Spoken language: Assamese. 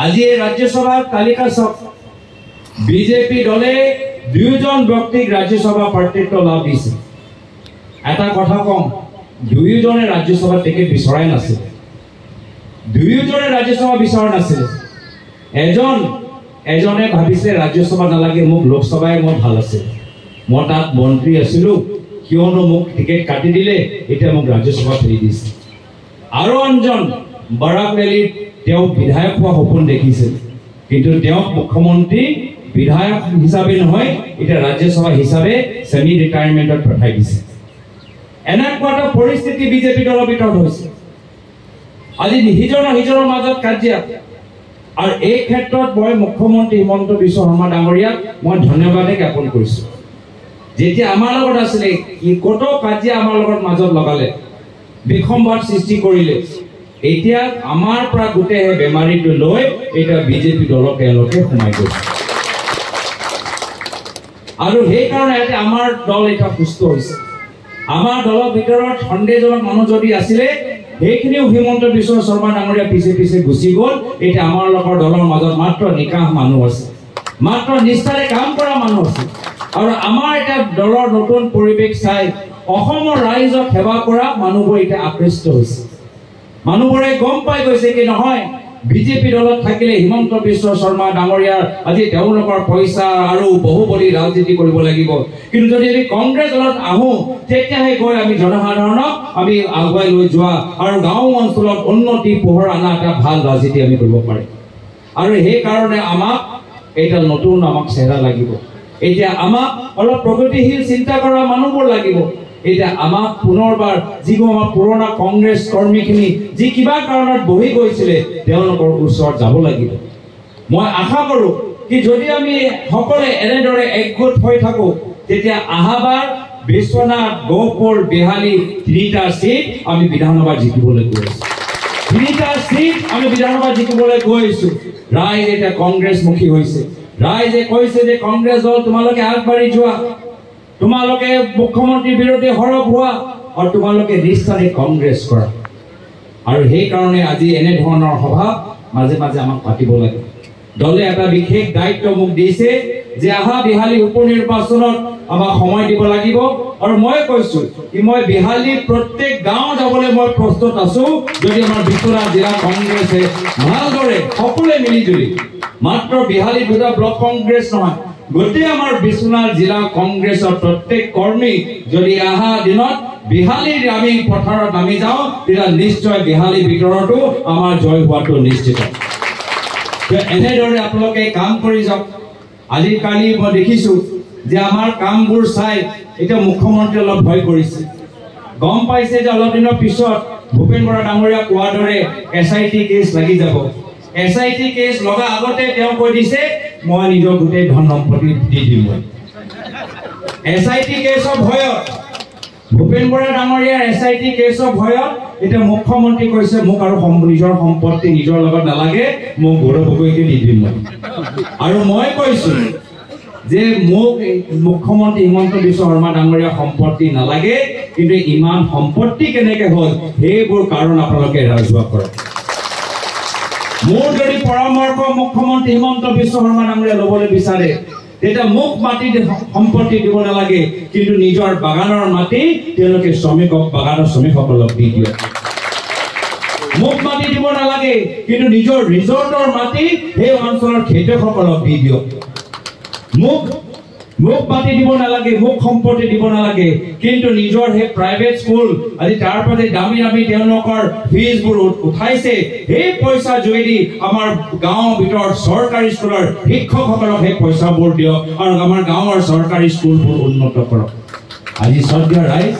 আজি এই ৰাজ্যসভাৰ তালিকা চাওক বিজেপি দলে 2জন ব্যক্তিক ৰাজ্যসভা প্ৰাৰ্থিত্ব লাভ দিছে এটা কথা কম 2জনে ৰাজ্যসভা টিকেট বিচৰাই নাছিল 2জনে ৰাজ্যসভা বিচৰা নাছিল এজনে ভাবিছে ৰাজ্যসভা নালাগে মোক লোকসভাই মই ভাল আছে মই তাত মন্ত্ৰী আছিলো কিয়নো মোক টিকেট কাটি দিলে এটা মোক ৰাজ্যসভা ফেৰি দিছে আৰু আনজন বৰাক ভেলীত তেওঁ বিধায়ক হোৱা সপোন দেখিছিল কিন্তু তেওঁ মুখ্যমন্ত্ৰী বিধায়ক হিচাপে নহয় এটা ৰাজ্যসভা হিচাপে সেমি ৰিটায়াৰমেন্টত পঠাই দিছে এনেকুৱা এটা পৰিস্থিতি বিজেপি দলৰ ভিতৰত হৈছে আজি হিজৰৰ মাজত কাজিয়া আৰু এই ক্ষেত্ৰত মই মুখ্যমন্ত্ৰী হিমন্ত বিশ্ব শৰ্মা ডাঙৰীয়াক মই ধন্যবাদ জ্ঞাপন কৰিছো যেতিয়া আমাৰ লগত আছিলে কত কাজিয়া আমাৰ লগত মাজত লগালে বিসম্বাদ সৃষ্টি কৰিলে এতিয়া আমাৰ পৰা গোটেই বেমাৰীটো লৈ এটা বিজেপি দলক তেওঁলোকে সোমাই গৈছে আৰু সেই কাৰণে আমাৰ দল এটা সুস্থ হৈছে আমাৰ দলৰ ভিতৰত সন্দেহজনক মানুহ যদি আছিলে সেইখিনিও হিমন্ত বিশ্ব শৰ্মা ডাঙৰীয়া পিছে গুচি গ'ল এতিয়া আমাৰ লগৰ দলৰ মাজত মাত্ৰ নিকাহ মানুহ আছে মাত্ৰ নিষ্ঠাৰে কাম কৰা মানুহ আছে আৰু আমাৰ এটা দলৰ নতুন পৰিৱেশ চাই অসমৰ ৰাইজক সেৱা কৰা মানুহবোৰ এতিয়া আকৃষ্ট হৈছে মানুহবোৰে গম পাই গৈছে কি নহয় বিজেপি দলত থাকিলে হিমন্ত বিশ্ব শৰ্মা ডাঙৰীয়াৰ আজি তেওঁলোকৰ পইচা আৰু বহুবলি ৰাজনীতি কৰিব লাগিব কিন্তু যদি আমি কংগ্ৰেছ দলত আহো তেতিয়াহে গৈ আমি জনসাধাৰণক আমি আগুৱাই লৈ যোৱা আৰু গাঁও অঞ্চলত উন্নতি পোহৰ আনা এটা ভাল ৰাজনীতি আমি কৰিব পাৰিম আৰু সেই কাৰণে আমাক এটা নতুন আমাক চেহেৰা লাগিব এতিয়া আমাক অলপ প্ৰগতিশীল চিন্তা কৰা মানুহবোৰ লাগিব এটা আমাক পুনৰবাৰ যিবোৰ আমাৰ পুৰণা কংগ্ৰেছ কৰ্মীখিনি যি কিবা কাৰণত বহি গৈছিলে তেওঁলোকৰ ওচৰত যাব লাগিব মই আশা কৰো কি যদি আমি সকলে এনেদৰে একগোট হৈ থাকো তেতিয়া আহাবাৰ বিশ্বনাথ গহপুৰ বিহালী 3টা সিট আমি বিধানসভা জিকিবলৈ গৈ আছো 3টা সিট আমি বিধানসভা জিকিবলৈ গৈ আছো ৰাইজ এতিয়া কংগ্ৰেছমুখী হৈছে ৰাইজে কৈছে যে কংগ্ৰেছ দল তোমালোকে আগবাঢ়ি যোৱা তোমালোকে মুখ্যমন্ত্ৰীৰ বিৰুদ্ধে হৰপ হোৱা আৰু তোমালোকে নিষ্ঠাৰে কংগ্ৰেছ কৰা আৰু সেই কাৰণে আজি এনে ধৰণৰ সভা মাজে মাজে আমাক পাতিব লাগে দলে এটা বিশেষ দায়িত্ব মোক দিছে যে আহা বিহালী উপনিৰ্বাচনত আমাক সময় দিব লাগিব আৰু মই কৈছো কি মই বিহালী প্ৰত্যেক গাঁও যাবলৈ মই প্ৰস্তুত আছো যদি আমাৰ বিশ্বনাথ জিলা কংগ্ৰেছে ভালদৰে সকলোৱে মিলিজুলি মাত্ৰ বিহালী দুটা ব্লক কংগ্ৰেছ নহয় গোটেই আমাৰ বিশ্বনাথ জিলা কংগ্ৰেছৰ প্ৰত্যেক কৰ্মী যদি আহা দিনত বিহালীৰ আমি পথাৰত নামি যাওঁ তেতিয়া নিশ্চয় বিহালী ভিতৰতো আমাৰ জয় হোৱাটো নিশ্চিত এনেদৰে আপোনালোকে কাম কৰি যাওক আজিকালি মই দেখিছো যে আমাৰ কামবোৰ চাই এতিয়া মুখ্যমন্ত্ৰী অলপ ভয় কৰিছে গম পাইছে যে অলপ দিনৰ পিছত ভূপেন বৰা ডাঙৰীয়া কোৱাৰ দৰে SIT কেছ লাগি যাব SIT কেছ লগা আগতে তেওঁ কৈ দিছে মই নিজৰ গোটেই ধন সম্পত্তি দি দিম SIT কেছৰ ভয়ত ভূপেন বৰা ডাঙৰীয়াৰ SIT কেছৰ ভয়ত এটা মুখ্যমন্ত্ৰী কৈছে মোক আৰু নিজৰ সম্পত্তি নিজৰ লগত নালাগে মোক গৌৰৱকৈ দি দিম আৰু মই কৈছো যে মোক মুখ্যমন্ত্ৰী হিমন্ত বিশ্ব শৰ্মা ডাঙৰীয়াৰ সম্পত্তি নালাগে কিন্তু ইমান সম্পত্তি কেনেকৈ হ'ল সেইবোৰ কাৰণ আপোনালোকে ৰাজহুৱা কৰক মোৰ যদি পৰামৰ্শ মুখ্যমন্ত্ৰী হিমন্ত বিশ্ব শৰ্মা ডাঙৰীয়া ল'বলৈ বিচাৰে তেতিয়া মোক মাটি সম্পত্তি দিব নালাগে কিন্তু নিজৰ বাগানৰ মাটি তেওঁলোকে বাগানৰ শ্ৰমিকসকলক দি দিয়ে মোক মাটি দিব নালাগে কিন্তু নিজৰ ৰিজৰ্টৰ মাটি সেই অঞ্চলৰ খেতিয়কসকলক দি দিয়ক মোক মাটি দিব নালাগে মোক সম্পত্তি দিব নালাগে কিন্তু নিজৰ হে প্ৰাইভেট স্কুল আজি তাৰ পৰা দামী তেওঁলোকৰ ফিজবোৰ উঠাইছে এই পইচা যোগেদি আমাৰ গাঁৱৰ ভিতৰত চৰকাৰী স্কুলৰ শিক্ষকসকলক সেই পইচাবোৰ দিয়ক আৰু আমাৰ গাঁৱৰ চৰকাৰী স্কুলবোৰ উন্নত কৰক আজি শ্ৰদ্ধেয় ৰাইজ